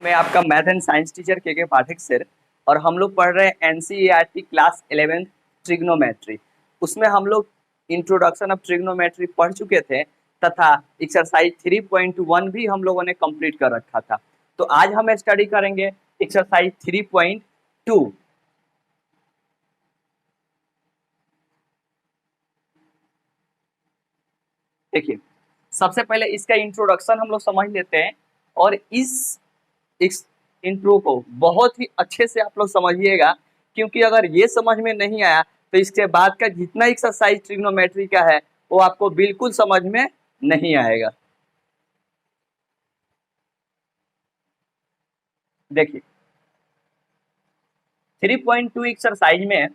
मैं आपका math and science teacher के पाठक सर। और हम लोग पढ़ रहे हैं एनसीईआरटी क्लास 11th ट्रिग्नोमेट्री। उसमें हम लोग इंट्रोडक्शन ऑफ ट्रिग्नोमेट्री पढ़ चुके थे तथा एक्सरसाइज 3.1 भी हम लोगों ने कंप्लीट कर रखा था। तो आज हम स्टडी करेंगे एक्सरसाइज 3.2। देखिए, सबसे पहले इसका इंट्रोडक्शन हम लोग समझ लेते हैं और इस इंट्रो को बहुत ही अच्छे से आप लोग समझिएगा, क्योंकि अगर ये समझ में नहीं आया तो इसके बाद का जितना एक्सरसाइज ट्रिग्नोमेट्री का है वो आपको बिल्कुल समझ में नहीं आएगा। देखिए, 3.2 एक्सरसाइज में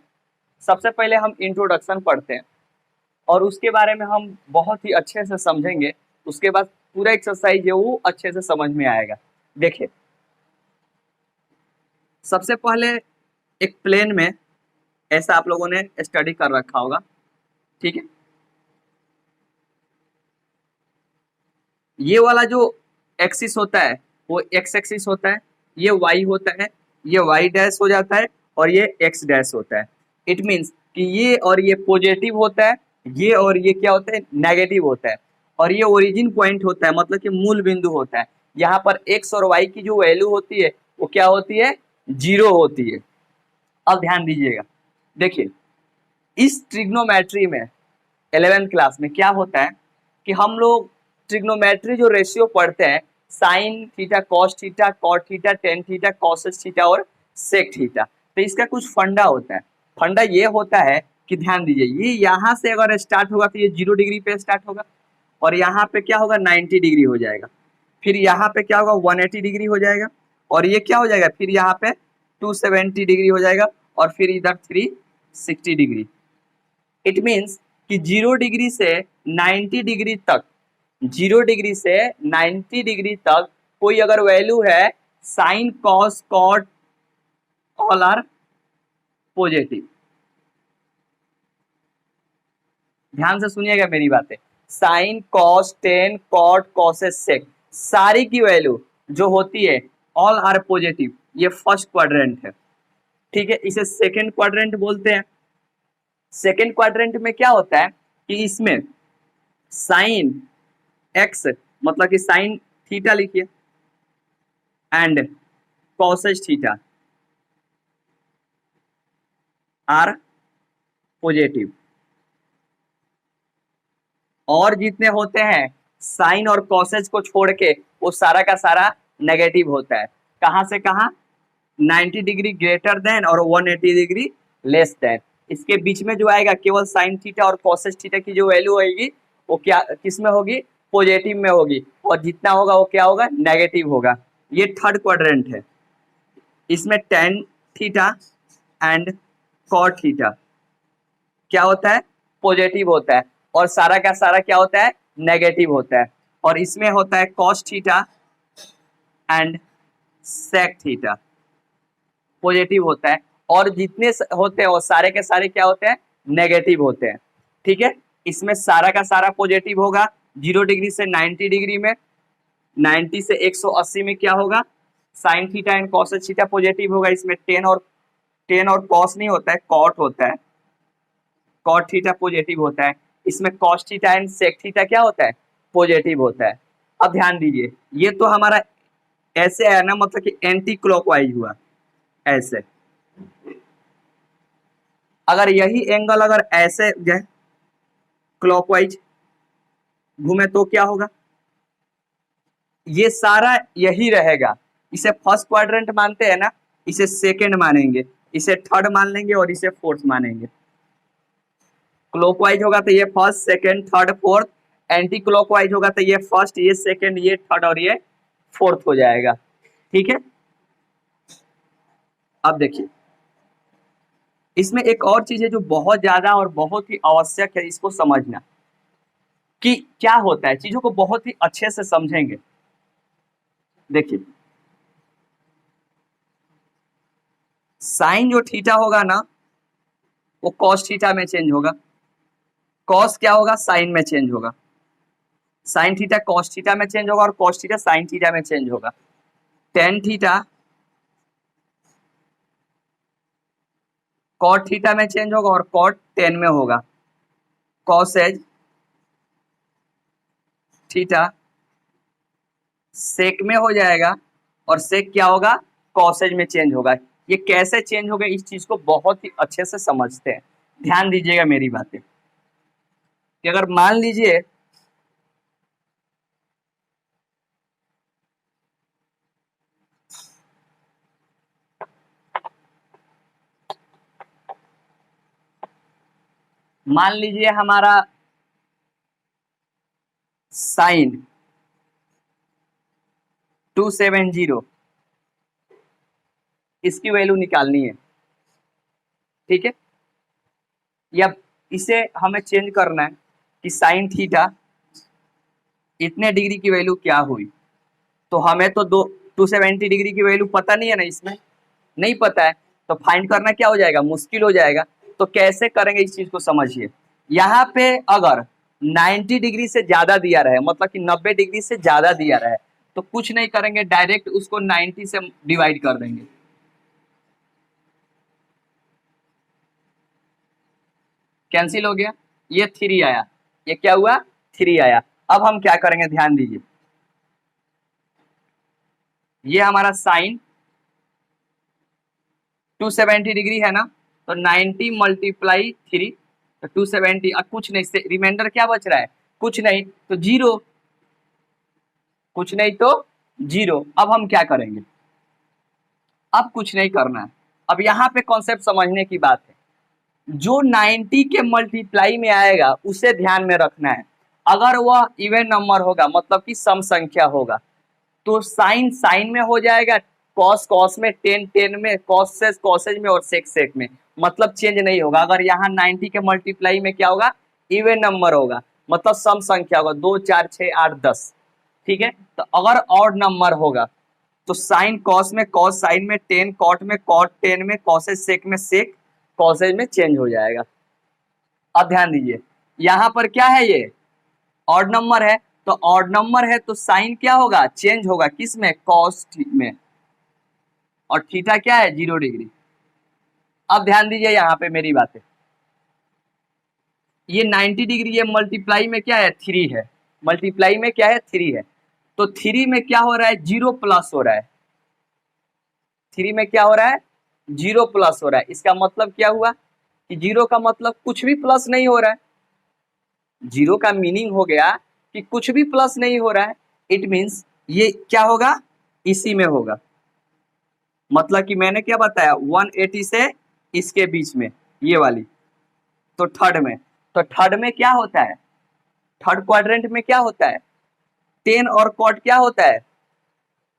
सबसे पहले हम इंट्रोडक्शन पढ़ते हैं और उसके बारे में हम बहुत ही अच्छे से समझेंगे। उसके बाद पूरा एक्सरसाइज है वो अच्छे से समझ में आएगा। देखिए, सबसे पहले एक प्लेन में ऐसा आप लोगों ने स्टडी कर रखा होगा, ठीक है। ये वाला जो एक्सिस होता है वो एक्स एक्सिस होता है, ये वाई होता है, ये वाई डैश हो जाता है और ये एक्स डैश होता है। इट मीन्स कि ये और ये पॉजिटिव होता है, ये और ये क्या होता है, नेगेटिव होता है। और ये ओरिजिन पॉइंट होता है, मतलब कि मूल बिंदु होता है। यहाँ पर एक्स और वाई की जो वैल्यू होती है वो क्या होती है, 0 होती है। अब ध्यान दीजिएगा, देखिए इस ट्रिग्नोमेट्री में 11th क्लास में क्या होता है कि हम लोग ट्रिग्नोमेट्री जो रेशियो पढ़ते हैं, sine theta, cos theta, cot theta, tan theta, cosec theta और सेक थीटा, तो इसका कुछ फंडा होता है। फंडा ये होता है कि ध्यान दीजिए, ये यहाँ से अगर स्टार्ट होगा तो ये 0 डिग्री पे स्टार्ट होगा और यहाँ पे क्या होगा, 90 डिग्री हो जाएगा। फिर यहाँ पे क्या होगा, 180 डिग्री हो जाएगा और ये क्या हो जाएगा, फिर यहाँ पे 270 डिग्री हो जाएगा और फिर इधर 360 डिग्री। इट मीन्स कि 0 डिग्री से 90 डिग्री तक, 0 डिग्री से 90 डिग्री तक कोई अगर वैल्यू है, sine cos cot all are positive. ध्यान से सुनिएगा मेरी बातें। Sine cos tan cot cosec sec सारी की वैल्यू जो होती है ऑल आर पॉजिटिव, ये फर्स्ट क्वाड्रेंट है, ठीक है। इसे सेकेंड क्वाड्रेंट बोलते हैं। सेकेंड क्वाड्रेंट में क्या होता है कि इसमें साइन एक्स, मतलब कि साइन थीटा लिखिए, and cosec theta are positive. और जितने होते हैं साइन और कॉसेज को छोड़ के वो सारा का सारा नेगेटिव होता है। कहां से कहां, 90 डिग्री ग्रेटर देन और 180 डिग्री लेस देन। इसके बीच में जो आएगा केवल साइन थीटा और कॉसेज थीटा की जो वैल्यू होगी वो क्या किस में होगी, पॉजिटिव में होगी, और जितना होगा वो क्या होगा, नेगेटिव होगा। ये थर्ड क्वाड्रेंट है। इसमें tan theta and cot theta क्या होता है, पॉजिटिव होता है और सारा का सारा क्या होता है, नेगेटिव होता है। और इसमें होता है cos theta and sec theta, positive होता है। और जितने होते हैं वो सारे के सारे क्या होते हैं, नेगेटिव होते हैं, ठीक है। इसमें सारा का सारा पॉजिटिव होगा। 0 डिग्री से 90 डिग्री में, 90 से 180 में क्या होगा, sine theta and cos theta positive होगा। इसमें टेन और कॉस नहीं होता है, कॉट होता है, कॉट थीटा पॉजिटिव होता है। इसमें cos theta and sec theta क्या होता है, पॉजिटिव होता है। अब ध्यान दीजिए, ये तो हमारा ऐसे है ना, मतलब कि एंटी क्लॉकवाइज हुआ ऐसे। अगर यही एंगल अगर ऐसे क्लॉकवाइज घूमे तो क्या होगा, ये सारा यही रहेगा। इसे फर्स्ट क्वाड्रेंट मानते हैं ना, इसे सेकंड मानेंगे, इसे थर्ड मान लेंगे और इसे फोर्थ मानेंगे। क्लॉकवाइज होगा तो ये first second third fourth, anti clockwise होगा तो ये फर्स्ट, ये सेकंड, ये थर्ड और ये फोर्थ हो जाएगा, ठीक है। अब देखिए, इसमें एक और चीज है जो बहुत ज्यादा और बहुत ही आवश्यक है इसको समझना, कि क्या होता है, चीजों को बहुत ही अच्छे से समझेंगे। देखिए, साइन जो थीटा होगा ना वो कॉस थीटा में चेंज होगा, कॉस क्या होगा, साइन में चेंज होगा, साइन थीटा कॉस थीटा में चेंज होगा और कॉस थीटा साइन थीटा में चेंज होगा। टेन थीटा कॉट थीटा में चेंज होगा और कॉट टेन में होगा, कॉसेज थीटा सेक में हो जाएगा और सेक क्या होगा, कॉसेज में चेंज होगा। ये कैसे चेंज होगा इस चीज को बहुत ही अच्छे से समझते हैं, ध्यान दीजिएगा मेरी बातें कि अगर मान लीजिए हमारा साइन 270 इसकी वैल्यू निकालनी है, ठीक है, या इसे हमें चेंज करना है कि साइन थीटा इतने डिग्री की वैल्यू क्या हुई। तो हमें तो 270 डिग्री की वैल्यू पता नहीं है ना, इसमें नहीं पता है, तो फाइंड करना क्या हो जाएगा, मुश्किल हो जाएगा। तो कैसे करेंगे इस चीज को समझिए। यहाँ पे अगर 90 डिग्री से ज्यादा दिया रहे, मतलब कि 90 डिग्री से ज्यादा दिया रहे, तो कुछ नहीं करेंगे, डायरेक्ट उसको 90 से डिवाइड कर देंगे। कैंसिल हो गया, ये 3 आया, ये क्या हुआ 3 आया। अब हम क्या करेंगे ध्यान दीजिए, ये हमारा साइन 270 डिग्री है ना, तो 90 मल्टीप्लाई 3 तो 270, अब कुछ नहीं से रिमाइंडर क्या बच रहा है, कुछ नहीं तो जीरो, कुछ नहीं तो जीरो। अब हम क्या करेंगे, अब कुछ नहीं करना है। अब यहाँ पे कॉन्सेप्ट समझने की बात है, जो 90 के मल्टीप्लाई में आएगा उसे ध्यान में रखना है। अगर वह इवन नंबर होगा, मतलब कि सम संख्या होगा, तो साइन साइन में हो जाएगा, कॉस कॉस में, टेन टेन में, कॉसेज कॉसेज में और सेक सेक में, मतलब चेंज नहीं होगा। अगर यहाँ 90 के मल्टीप्लाई में क्या होगा, इवन नंबर होगा, मतलब सम संख्या होगा, 2 4 6 8 10, ठीक है। तो अगर ऑड नंबर होगा तो साइन कॉस में, कॉस साइन में, टेन कॉट में, कॉट टेन में, कॉसेज सेक में, सेक कॉसेज में चेंज हो जाएगा। अब ध्यान दीजिए, यहाँ पर क्या है, ये ऑड नंबर है, तो ऑड नंबर है तो साइन क्या होगा, चेंज होगा, किस में, कॉस में, और थीटा क्या है 0 डिग्री। अब ध्यान दीजिए यहाँ पे मेरी बातें, ये 90 डिग्री, ये मल्टीप्लाई में क्या है 3 है, मल्टीप्लाई में क्या है 3 है, तो 3 में क्या हो रहा है, 0 प्लस हो रहा है, 3 में क्या हो रहा है, 0 प्लस हो रहा है। इसका मतलब क्या हुआ कि 0 का मतलब कुछ भी प्लस नहीं हो रहा है, 0 का मीनिंग हो गया कि कुछ भी प्लस नहीं हो रहा है। इट मीन्स ये क्या होगा, इसी में होगा, मतलब कि मैंने क्या बताया 180 से इसके बीच में, ये वाली, तो थर्ड में, तो थर्ड में क्या होता है, थर्ड क्वाड्रेंट में क्या होता है, टेन और कॉट क्या होता है,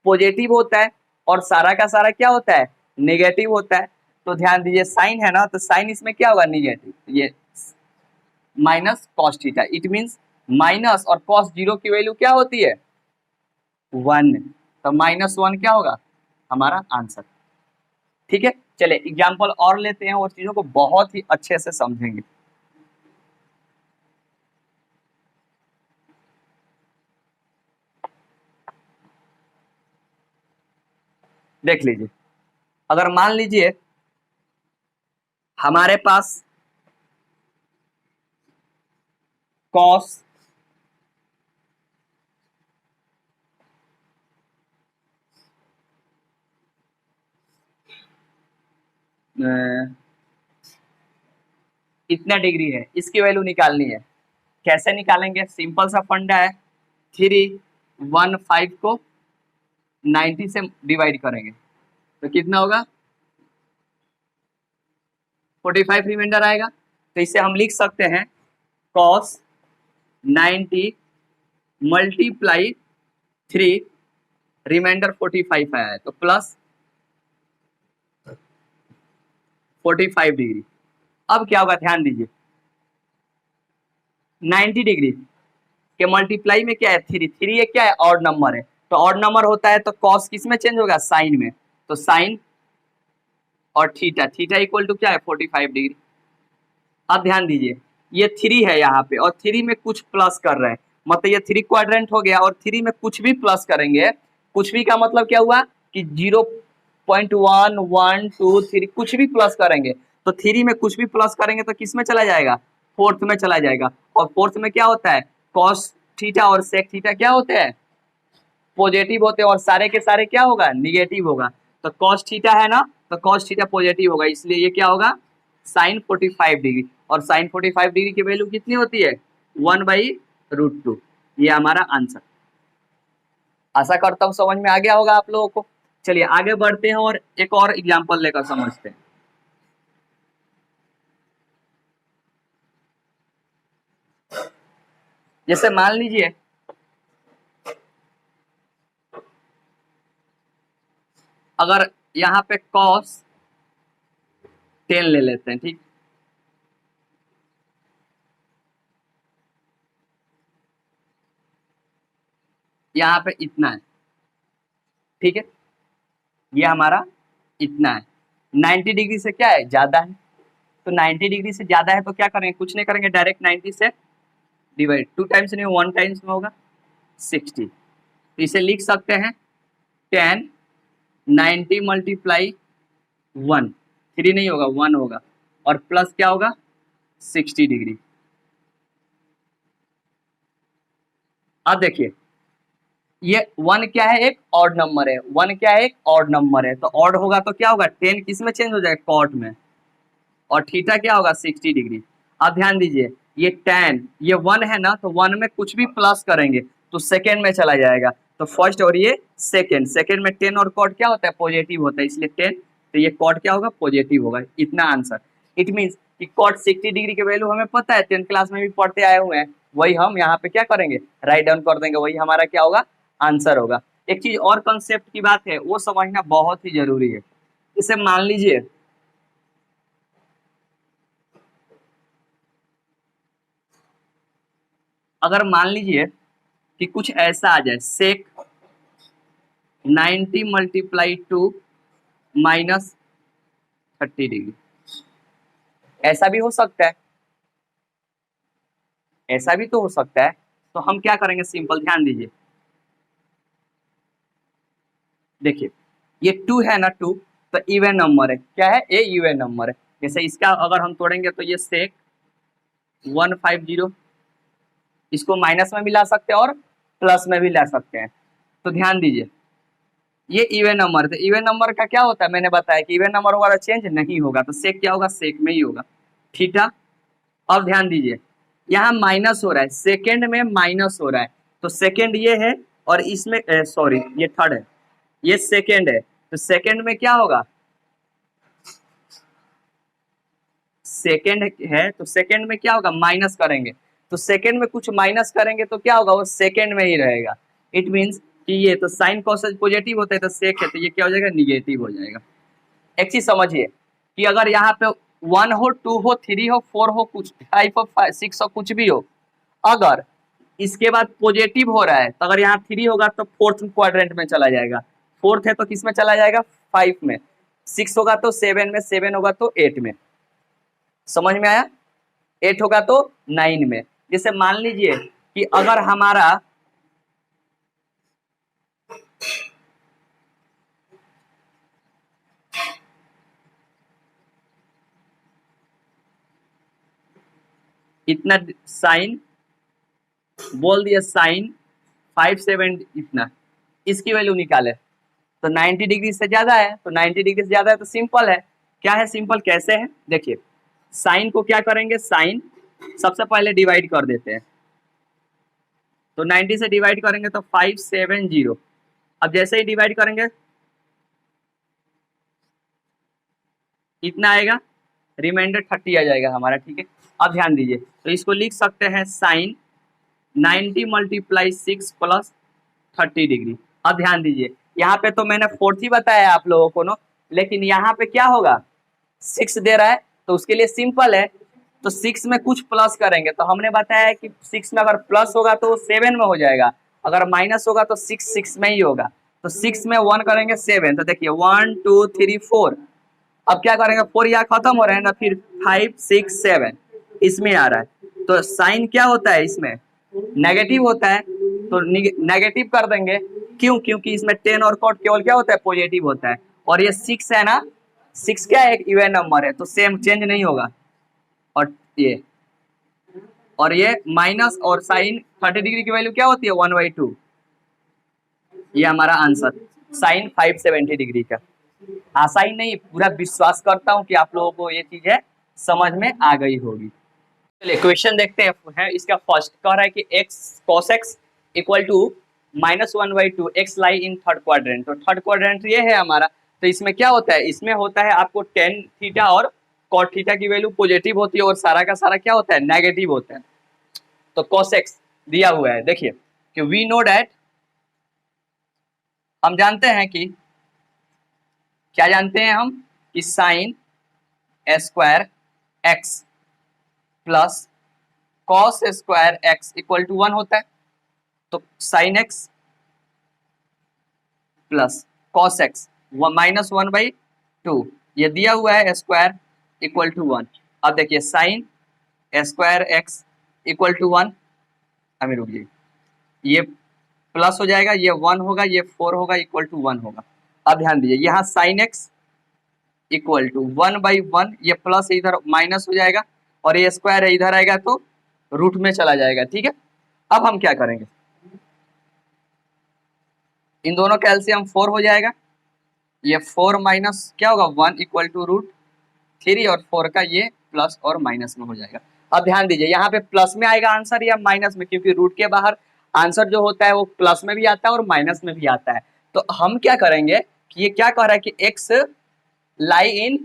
पॉजिटिव होता है, और सारा का सारा क्या होता है, नेगेटिव होता है। तो ध्यान दीजिए साइन है ना, तो साइन इसमें क्या होगा, नेगेटिव, ये minus cos theta, it means minus और कॉस 0 की वैल्यू क्या होती है 1, तो -1 क्या होगा हमारा आंसर, ठीक है। चले एग्जाम्पल और लेते हैं और चीजों को बहुत ही अच्छे से समझेंगे। देख लीजिए, अगर मान लीजिए हमारे पास कॉस इतना डिग्री है, इसकी वैल्यू निकालनी है। कैसे निकालेंगे, सिंपल सा फंडा है, 315 को 90 से डिवाइड करेंगे तो कितना होगा 45 रिमाइंडर आएगा। तो इसे हम लिख सकते हैं cos 90 मल्टीप्लाई 3, रिमाइंडर 45 आया है, तो प्लस 45 डिग्री। अब क्या होगा ध्यान दीजिए, 90 डिग्री के मल्टीप्लाई में क्या है 3, 3 ये क्या है ऑड नंबर है, तो ऑड नंबर होता है तो कॉस किस में चेंज होगा, साइन में, तो साइन और थीटा, थीटा इक्वल टू क्या है 45 डिग्री। अब ध्यान दीजिए ये 3 है यहाँ पे, और 3 में कुछ प्लस कर रहे हैं, मतलब ये 3 क्वाड्रेंट हो गया, और 3 में कुछ भी प्लस करेंगे, कुछ भी का मतलब क्या हुआ कि 0.1 1 2 3 कुछ भी प्लस करेंगे तो 3 में कुछ भी प्लस करेंगे तो किस में चला जाएगा, फोर्थ में चला जाएगा। और फोर्थ में क्या होता है, कॉस थीटा और सेक थीटा क्या होते हैं, पॉजिटिव होते हैं, और सारे के सारे क्या होगा, निगेटिव होगा। तो कॉस थीटा है ना, तो कॉस थीटा पॉजिटिव होगा, इसलिए ये क्या होगा, साइन 45 डिग्री। और साइन 45 डिग्री की वैल्यू कितनी होती है, 1/√2। ये हमारा आंसर। आशा करता हूं समझ में आ गया होगा आप लोगों को। चलिए आगे बढ़ते हैं और एक और एग्जांपल लेकर समझते हैं। जैसे मान लीजिए अगर यहाँ पे cos 10 ले लेते हैं, ठीक, यहाँ पे इतना है, ठीक है, ये हमारा इतना है, 90 डिग्री से क्या है, ज्यादा है। तो 90 डिग्री से ज्यादा है तो क्या करेंगे, कुछ नहीं करेंगे, डायरेक्ट 90 से डिवाइड, 2 टाइम्स नहीं 1 टाइम्स में होगा 60। तो इसे लिख सकते हैं 10 90 मल्टीप्लाई 1, 3 नहीं होगा 1 होगा, और प्लस क्या होगा 60 डिग्री। अब देखिए ये 1 क्या है, एक ऑड नंबर है, 1 क्या है, एक ऑड नंबर है, तो ऑड होगा तो क्या होगा, 10 किस में चेंज हो जाएगा, कॉट में, और थीटा क्या होगा 60 डिग्री। अब ध्यान दीजिए ये tan, ये 1 है ना, तो 1 में कुछ भी प्लस करेंगे तो सेकेंड में चला जाएगा, तो फर्स्ट और ये सेकेंड, सेकेंड में 10 और कॉट क्या होता है, पॉजिटिव होता है, इसलिए 10, तो ये कॉट क्या होगा, पॉजिटिव होगा। इतना आंसर। इट मीन्स कि कॉट 60 डिग्री के वैल्यू हमें पता है, 10th क्लास में भी पढ़ते आए हुए हैं, वही हम यहाँ पे क्या करेंगे, राइट डाउन कर देंगे, वही हमारा क्या होगा, आंसर होगा। एक चीज और कंसेप्ट की बात है, वो समझना बहुत ही जरूरी है। इसे मान लीजिए अगर मान लीजिए कि कुछ ऐसा आ जाए, सेक 90 मल्टीप्लाई 2 माइनस 30 डिग्री, ऐसा भी हो सकता है, ऐसा भी तो हो सकता है। तो हम क्या करेंगे, सिंपल ध्यान दीजिए, देखिए ये 2 है ना, 2 तो इवन नंबर है, क्या है, ये इवन नंबर है। जैसे इसका अगर हम तोड़ेंगे तो ये सेक 150, इसको माइनस में भी ला सकते हैं और प्लस में भी ला सकते हैं। तो ध्यान दीजिए ये इवन नंबर थे, इवन नंबर का क्या होता है, मैंने बताया कि इवन नंबर होगा तो चेंज नहीं होगा, तो सेक क्या होगा, सेक में ही होगा, थीटा। अब ध्यान दीजिए यहाँ माइनस हो रहा है, सेकेंड में माइनस हो रहा है, तो सेकेंड ये है और इसमें सॉरी ये थर्ड है, ये सेकेंड है, तो सेकेंड में क्या होगा, सेकेंड है तो सेकेंड में क्या होगा, माइनस करेंगे, तो सेकेंड में कुछ माइनस करेंगे तो क्या होगा, वो सेकेंड में ही रहेगा। इट मीन्स कि ये तो साइन कॉसेज पॉजिटिव होता है, तो सेक है तो ये क्या हो जाएगा, निगेटिव हो जाएगा। एक चीज समझिए कि अगर यहाँ पे 1 हो, 2 हो, 3 हो, 4 हो, कुछ 5 हो, 6 हो, कुछ भी हो, अगर इसके बाद पॉजिटिव हो रहा है तो अगर यहाँ 3 होगा तो फोर्थ क्वाड्रेंट में चला जाएगा, फोर्थ है तो किस में चला जाएगा, 5 में, 6 होगा तो 7 में, 7 होगा तो 8 में, समझ में आया, 8 होगा तो 9 में। जैसे मान लीजिए कि अगर हमारा इतना साइन बोल दिया, साइन 5 7 इतना, इसकी वैल्यू निकाले तो 90 डिग्री से ज्यादा है, तो 90 डिग्री से ज्यादा है तो सिंपल है, क्या है सिंपल, कैसे है देखिए, साइन को क्या करेंगे, साइन सबसे पहले डिवाइड कर देते हैं, तो 90 से डिवाइड करेंगे तो 570, अब जैसे ही डिवाइड करेंगे इतना आएगा, रिमाइंडर 30 आ जाएगा हमारा, ठीक है। अब ध्यान दीजिए तो इसको लिख सकते हैं साइन 90 मल्टीप्लाई 6 प्लस 30 डिग्री। अब ध्यान दीजिए यहाँ पे तो मैंने 4 ही बताया आप लोगों को ना, लेकिन यहाँ पे क्या होगा, 6 दे रहा है तो उसके लिए सिंपल है, तो 6 में कुछ प्लस करेंगे, तो हमने बताया कि 6 में अगर प्लस होगा तो वो 7 में हो जाएगा, अगर माइनस होगा तो 6 6 में ही होगा, तो 6 में 1 करेंगे 7, तो देखिए 1 2 3 4, अब क्या करेंगे, 4 यहाँ खत्म हो रहे हैं ना, फिर 5 6 7 इसमें आ रहा है, तो साइन क्या होता है इसमें, नेगेटिव होता है, तो नेगेटिव कर देंगे, क्यों? क्योंकि इसमें टेन और कॉट केवल क्या होता है, पॉजिटिव होता है। और ये 6 है ना, 6 क्या है, एक इवन नंबर है, तो सेम चेंज नहीं होगा। और ये माइनस और साइन 30 डिग्री की वैल्यू क्या होती है, 1/2। ये हमारा आंसर साइन 570 डिग्री का। आशा ही नहीं, पूरा विश्वास करता हूं कि आप लोगों को ये चीजें समझ में आ गई होगी। चलिए क्वेश्चन देखते हैं। है इसका फर्स्ट कह रहा है कि x cos x equal to -1/2 x lie in third quadrant. तो थर्ड क्वाड्रेंट ये है हमारा। तो इसमें क्या होता है, इसमें होता है आपको टेन थीटा और कॉट थीटा की वैल्यू पॉजिटिव होती है और सारा का सारा क्या होता है, नेगेटिव होता है। तो cos x दिया हुआ है, देखिए कि वी नो डैट, हम जानते हैं कि क्या जानते हैं हम, कि sine square x plus cos square x equal to 1 होता है। तो sine x plus cos x -1/2, ये दिया हुआ है स्क्वायर इक्वल टू 1। अब देखिए sine square x equal to 1, हमें रुकिए, ये प्लस हो जाएगा, ये 1 होगा, ये 4 होगा, इक्वल टू 1 होगा। अब ध्यान दीजिए, यहाँ साइन एक्स इक्वल टू 1/1, ये प्लस इधर माइनस हो जाएगा और ये स्क्वायर है इधर आएगा तो रूट में चला जाएगा, ठीक है। अब हम क्या करेंगे, इन दोनों का एलसीएम 4 हो जाएगा, ये 4 माइनस क्या होगा 1 इक्वल टू √3 और 4 का ये प्लस और माइनस में हो जाएगा। अब ध्यान दीजिए, यहाँ पे प्लस में आएगा आंसर या माइनस में, क्योंकि रूट के बाहर आंसर जो होता है वो प्लस में भी आता है और माइनस में भी आता है। तो हम क्या करेंगे कि ये क्या कह रहा है कि x lie in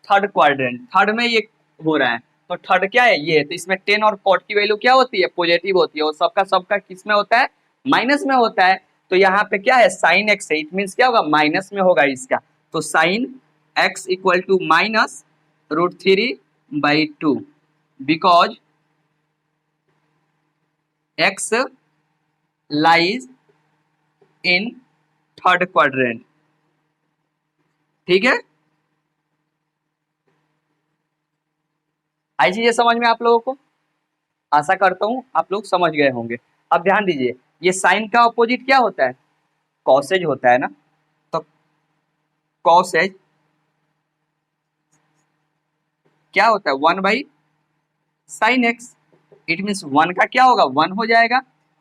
third quadrant, third में ये हो रहा है, तो थर्ड क्या है ये, तो इसमें 10 और कॉट की वैल्यू क्या होती है, पॉजिटिव होती है और सबका किस में होता है, माइनस में होता है। तो यहाँ पे क्या है, साइन एक्स है, इट मीन क्या होगा, माइनस में होगा इसका। तो sine x equal to -√3/2 because x lies in third quadrant, ठीक है। आई चीजें समझ में आप लोगों को, आशा करता हूं आप लोग समझ गए होंगे। अब ध्यान दीजिए, ये साइन का अपोजिट क्या होता है, कॉसेज होता है ना। तो कॉसेज क्या होता है, 1/sin x, इट मीन्स 1 का क्या होगा, 1 हो जाएगा।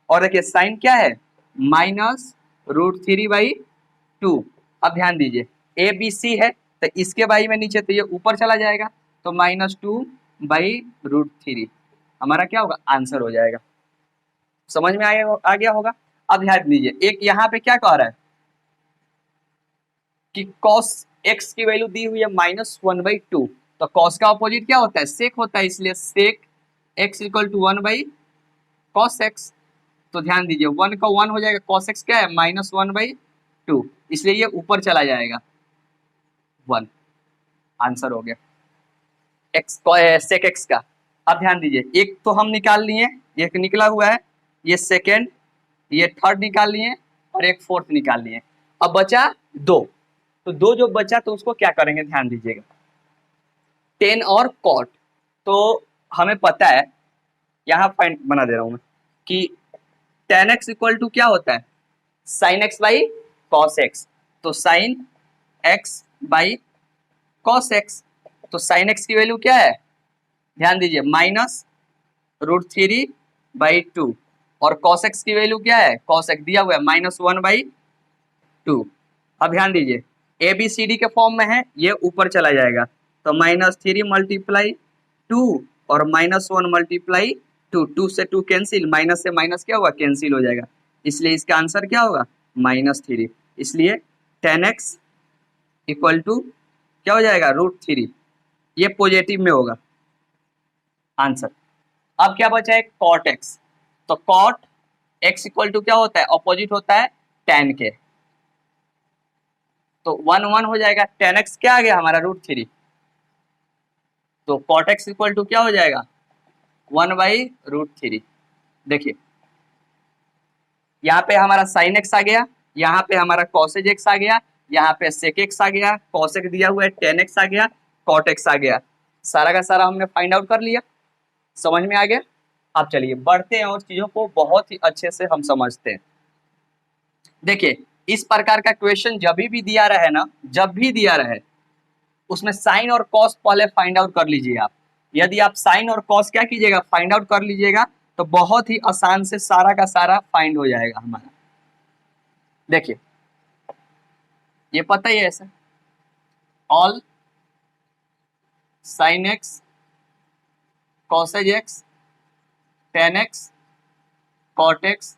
और देखिए साइन क्या है, -√3/2। अब ध्यान दीजिए, ए बी सी है, तो इसके बाई में नीचे, तो ये ऊपर चला जाएगा, तो -2/√3 हमारा क्या होगा, आंसर हो जाएगा। समझ में आ गया होगा। अब ध्यान दीजिए, एक यहाँ पे क्या कह रहा है कि cos x की वैल्यू दी हुई है -1/2। तो cos का अपोजिट क्या होता है, सेक होता है, इसलिए sec x equal to 1/cos x। तो ध्यान दीजिए, 1 का 1 हो जाएगा, cos x क्या है, -1/2, इसलिए ये ऊपर चला जाएगा 1, आंसर हो गया x सेक x का। अब ध्यान दीजिए, एक तो हम निकाल लिए, एक निकला हुआ है, ये सेकेंड, ये थर्ड निकाल लिए और एक फोर्थ निकाल लिए। अब बचा 2, तो 2 जो बचा तो उसको क्या करेंगे, ध्यान दीजिएगा, 10 और कॉट। तो हमें पता है, यहाँ फाइंड बना दे रहा हूं मैं, कि tan x इक्वल टू क्या होता है, sin x/cos x। तो sin x/cos x, तो sin x की वैल्यू क्या है, ध्यान दीजिए, -√3/2 और cos x की वैल्यू क्या है, cos x दिया हुआ है -1/2। अब ध्यान दीजिए, ए बी सी डी के फॉर्म में है, ये ऊपर चला जाएगा, तो -3 × 2 और -1 × 2, 2 से 2 कैंसिल, माइनस से माइनस क्या होगा, कैंसिल हो जाएगा, इसलिए इसका आंसर क्या होगा, -3। इसलिए tan x इक्वल टू क्या हो जाएगा, √3, ये पॉजिटिव में होगा आंसर। अब क्या बचा है, cot x। तो cot x इक्वल टू क्या होता है, अपोजिट होता है tan के, तो 1 हो जाएगा, tan x क्या आ गया हमारा, √3। तो cot x इक्वल टू क्या हो जाएगा, 1/√3। देखिए यहाँ पे हमारा sin x आ गया, यहाँ पे हमारा cosec x आ गया, यहाँ पे sec x आ गया, cosec दिया हुआ है, tan x आ गया, cot x आ गया, सारा का सारा हमने फाइंड आउट कर लिया। समझ में आ गया। अब चलिए बढ़ते हैं और चीजों को बहुत ही अच्छे से हम समझते हैं। देखिए इस प्रकार का क्वेश्चन जब भी दिया रहे ना, जब भी दिया रहे, उसमें साइन और कॉस पहले फाइंड आउट कर लीजिए आप। यदि आप साइन और कॉस क्या कीजिएगा, फाइंड आउट कर लीजिएगा, तो बहुत ही आसान से सारा का सारा फाइंड हो जाएगा हमारा। देखिए ये पता ही है ऐसा, all sine x cosec x tan x cot x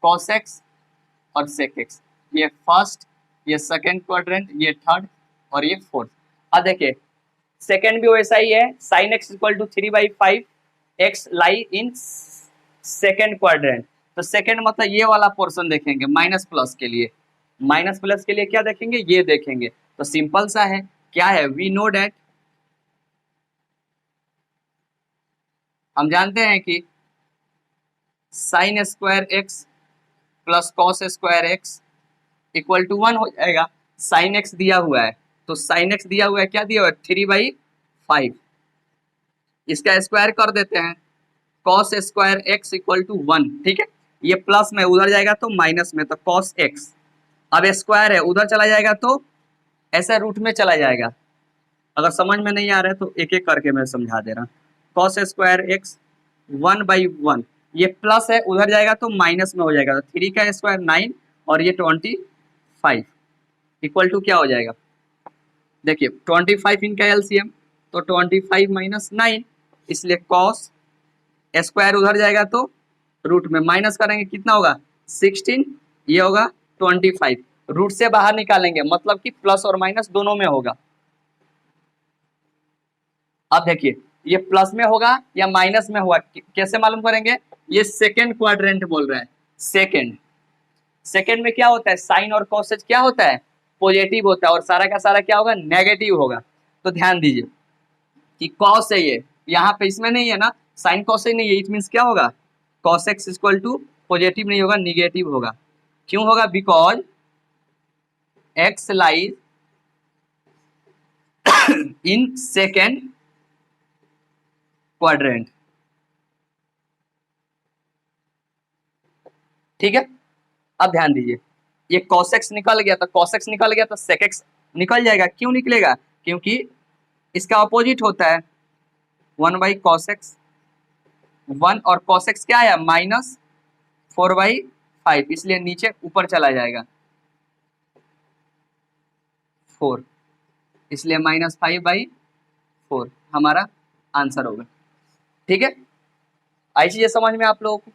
cos x और सेक एक्स, ये फर्स्ट, ये सेकेंड क्वाड्रेंट, ये थर्ड और ये फोर्थ। अब देखिए सेकेंड भी वैसा ही है, sine x equal to 3/5 x lie in second quadrant. तो सेकेंड मतलब ये वाला पोर्शन देखेंगे माइनस प्लस के लिए, माइनस प्लस के लिए क्या देखेंगे, ये देखेंगे। तो सिंपल सा है, क्या है, वी नो डेट, हम जानते हैं कि sine square x plus cos square x equal to 1 हो जाएगा। साइन एक्स दिया हुआ है, तो साइन एक्स दिया हुआ है, क्या दिया हुआ है, 3/5, इसका स्क्वायर कर देते हैं, cos square x equal to 1, ठीक है। ये प्लस में उधर जाएगा तो माइनस में, तो कॉस एक्स, अब स्क्वायर है उधर चला जाएगा तो ऐसा रूट में चला जाएगा। अगर समझ में नहीं आ रहा है तो एक एक करके मैं समझा दे रहा हूँ। कॉस स्क्वायर एक्स 1/1, ये प्लस है उधर जाएगा तो माइनस में हो जाएगा, तो 3 का स्क्वायर 9 और ये 25 इक्वल टू क्या हो जाएगा, देखिए 25 इनका एलसीएम, तो 25 माइनस 9, इसलिए कॉस स्क्वायर उधर जाएगा तो रूट में माइनस करेंगे, कितना होगा 16, ये होगा 25, रूट से बाहर निकालेंगे मतलब कि प्लस और माइनस दोनों में होगा। अब देखिए ये प्लस में होगा या माइनस में होगा, कैसे मालूम करेंगे, ये सेकेंड क्वाड्रेंट बोल रहा है। सेकेंड, सेकेंड में क्या होता है, साइन और कॉसेज क्या होता है, पॉजिटिव होता है, और सारा का सारा क्या होगा, नेगेटिव होगा। तो ध्यान दीजिए कि कॉस है ये, यहाँ पे इसमें नहीं है ना, साइन कॉस नहीं है, इट मीन्स क्या होगा, cos x equal to positive नहीं होगा, निगेटिव होगा। क्यों होगा, because x lies in second quadrant, ठीक है। अब ध्यान दीजिए, ये cos x निकल गया, तो cos x निकल गया तो sec x निकल जाएगा। क्यों निकलेगा, क्योंकि इसका अपोजिट होता है 1/cos x, 1 और cos x क्या है, -4/5, इसलिए नीचे ऊपर चला जाएगा 4, इसलिए -5/4 हमारा आंसर होगा, ठीक है। आई चीजें समझ में आप लोगों को।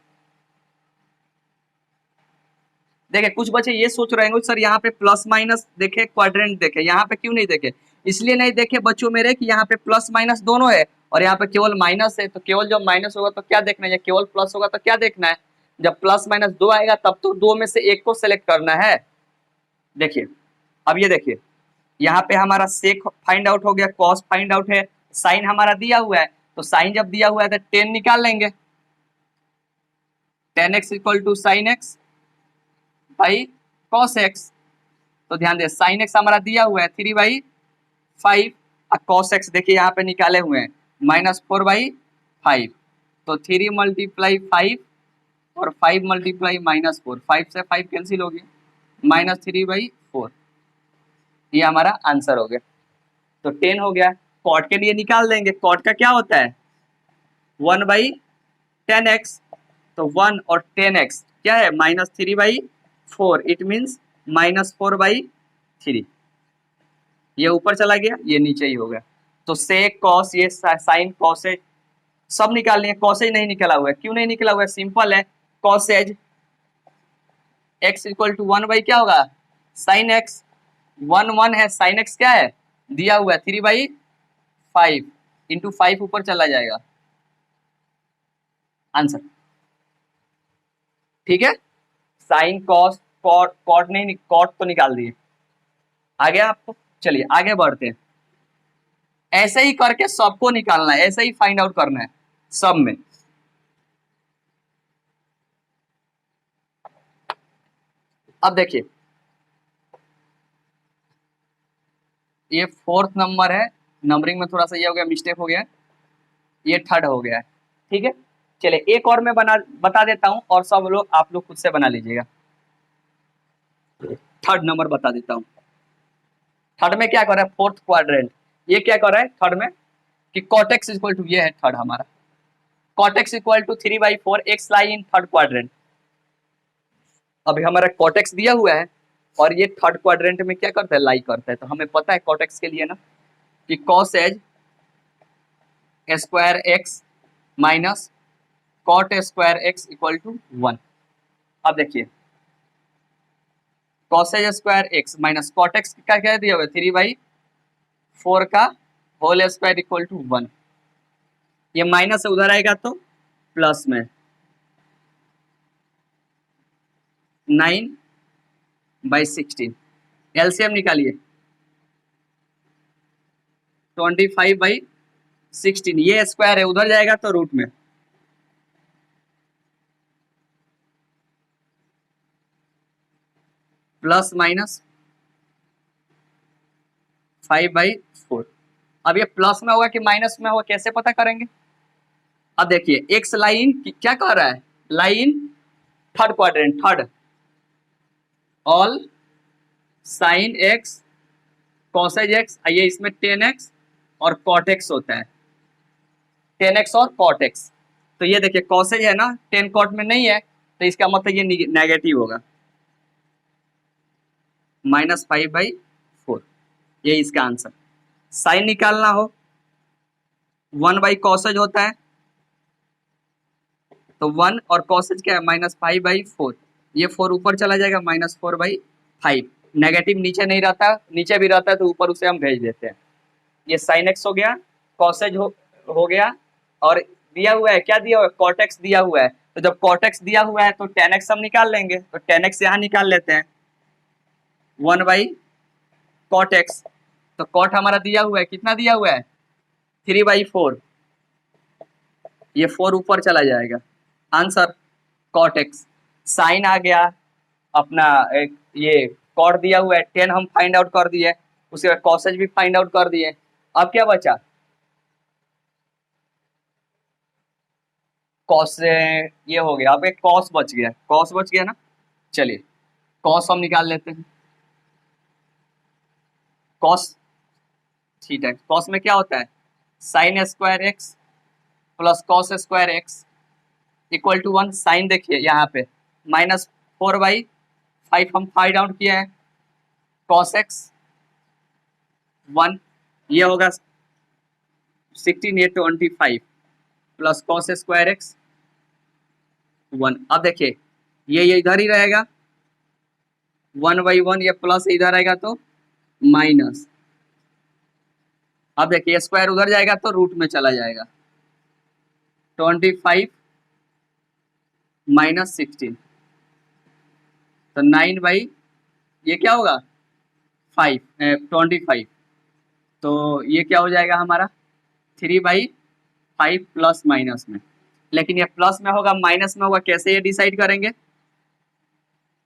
देखिए कुछ बच्चे ये सोच रहे होंगे सर यहाँ पे प्लस माइनस देखे, क्वाड्रेंट देखे, यहाँ पे क्यों नहीं देखे, इसलिए नहीं देखे बच्चों मेरे कि यहाँ पे प्लस माइनस दोनों है और यहाँ पे केवल माइनस है, तो केवल जब माइनस होगा तो क्या देखना है, केवल प्लस होगा तो क्या देखना है, जब प्लस माइनस दो आएगा तब तो दो में से एक को सिलेक्ट करना है। देखिए अब ये देखिए, यहाँ पे हमारा सेक फाइंड आउट हो गया, कॉस फाइंड आउट है, साइन हमारा दिया हुआ है, तो साइन जब दिया हुआ है तो 10 निकाल लेंगे, 10x equal to sine x by cos x. तो ध्यान दे साइन एक्स हमारा दिया हुआ है 3/5 और कॉस एक्स देखिए यहाँ पे निकाले हुए हैं -4/5, तो 3 × 5 और 5 × -4, 5 से 5 कैंसिल हो गया, -3/4, ये हमारा आंसर हो गया। तो 10 हो गया, कॉट के लिए निकाल देंगे, कॉट का क्या होता है 1/10x, तो 1 और 10x क्या है -3/4, इट मीन्स -4/3, ये ऊपर चला गया ये नीचे ही हो गया। तो सेक कॉस, ये साइन कॉसेज सब निकालनी है, कॉसेज नहीं निकला हुआ है, क्यों नहीं निकला हुआ है, सिंपल है, कॉसेज x इक्वल टू 1 क्या होगा साइन एक्स, 1 है, साइन एक्स क्या है दिया हुआ है 3/5 इंटू 5 ऊपर चला जाएगा आंसर, ठीक है। साइन कॉस कॉट, कॉट नहीं, कॉट तो निकाल दिए, आ गया आपको। चलिए आगे बढ़ते हैं, ऐसे ही करके सबको निकालना है, ऐसे ही फाइंड आउट करना है सब में। अब देखिए ये 4th नंबर है, नंबरिंग में थोड़ा सा ये हो गया, मिस्टेक हो गया, ये 3rd हो गया है, ठीक है। चलिए एक और मैं बता देता हूं और सब लोग आप लोग खुद से बना लीजिएगा। थर्ड नंबर बता देता हूँ। थर्ड में क्या कर रहा है, फोर्थ क्वाड्रेंट, ये क्या कर रहा है थर्ड में कि cot x इक्वल टू, ये है थर्ड हमारा, cot x equal to 3/4, x lie in third quadrant. अभी हमारा cot x दिया हुआ है और ये थर्ड क्वाड्रेंट में क्या करता है, लाई करता है। तो हमें पता है cot x के लिए ना कि cos एज square x minus cot square x equal to 1। अब देखिए cos square x minus cot x का क्या दिया हुआ है, 3/4 का होल स्क्वायर इक्वल टू 1। ये माइनस से उधर आएगा तो प्लस में 9/16। एलसीएम निकालिए 25/16, ये स्क्वायर है उधर जाएगा तो रूट में प्लस माइनस 5/4। अब ये प्लस में होगा कि माइनस में होगा कैसे पता करेंगे। अब देखिए एक्स लाइन क्या कह रहा है, line third quadrant, third all sine x cosec x, ये इसमें टेन एक्स और कॉट एक्स होता है, टेन एक्स और कॉट एक्स। तो ये देखिए कॉसेज है ना, टेन कॉट में नहीं है तो इसका मतलब ये नेगेटिव होगा, -5/4, ये इसका आंसर। साइन निकालना हो 1/कॉसेज होता है, तो 1 और कॉसेज क्या है -5/4, ये 4 ऊपर चला जाएगा -4/5। नेगेटिव नीचे नहीं रहता, नीचे भी रहता है तो ऊपर उसे हम भेज देते हैं। ये साइन एक्स हो गया, कॉसेज हो गया, और दिया हुआ है क्या दिया हुआ है, कॉट एक्स दिया हुआ है। तो जब कॉट एक्स दिया हुआ है तो टेन एक्स हम निकाल लेंगे, तो टेन एक्स यहाँ निकाल लेते हैं 1/कॉट एक्स। तो कॉट हमारा दिया हुआ है, कितना दिया हुआ है 3/4, ये 4 ऊपर चला जाएगा, आंसर कॉट एक्स। साइन आ गया अपना, एक ये कॉट दिया हुआ है 10 हम फाइंड आउट कर दिए, उसके बाद कॉसेज भी फाइंड आउट कर दिए। अब क्या बचा, कॉस से ये हो गया, अब एक कॉस बच गया, कॉस बच गया ना, चलिए कॉस हम निकाल लेते हैं। कॉस ठीक है, कॉस में क्या होता है sine square x plus cos square x equal to 1। Sine देखिए यहाँ पे -4/5 हम फाइंड आउट किए हैं, कॉस एक्स 1, ये होगा 16 ये 25 प्लस कॉस स्क्वायर एक्स 1। अब देखिए ये इधर ही रहेगा 1/1, ये प्लस इधर आएगा तो माइनस। अब देखिए स्क्वायर उधर जाएगा तो रूट में चला जाएगा, 25 - 16 तो 9 बाई ये क्या होगा 25, तो ये क्या हो जाएगा हमारा 3/5 प्लस माइनस में। लेकिन ये प्लस में होगा माइनस में होगा, कैसे ये डिसाइड करेंगे,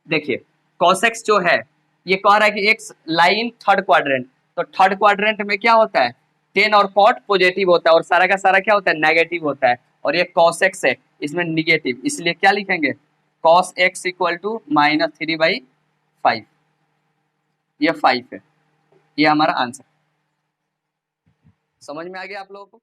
देखिए cos x जो है ये कह रहा है कि x लाइन थर्ड क्वाड्रेंट, तो थर्ड क्वाड्रेंट में क्या होता है 10 और cot पॉजिटिव होता है और सारा का सारा क्या होता है नेगेटिव होता है, और ये cos x है इसमें निगेटिव, इसलिए क्या लिखेंगे cos x इक्वल टू -3/5, ये 5 है, ये हमारा आंसर। समझ में आ गया आप लोगों को।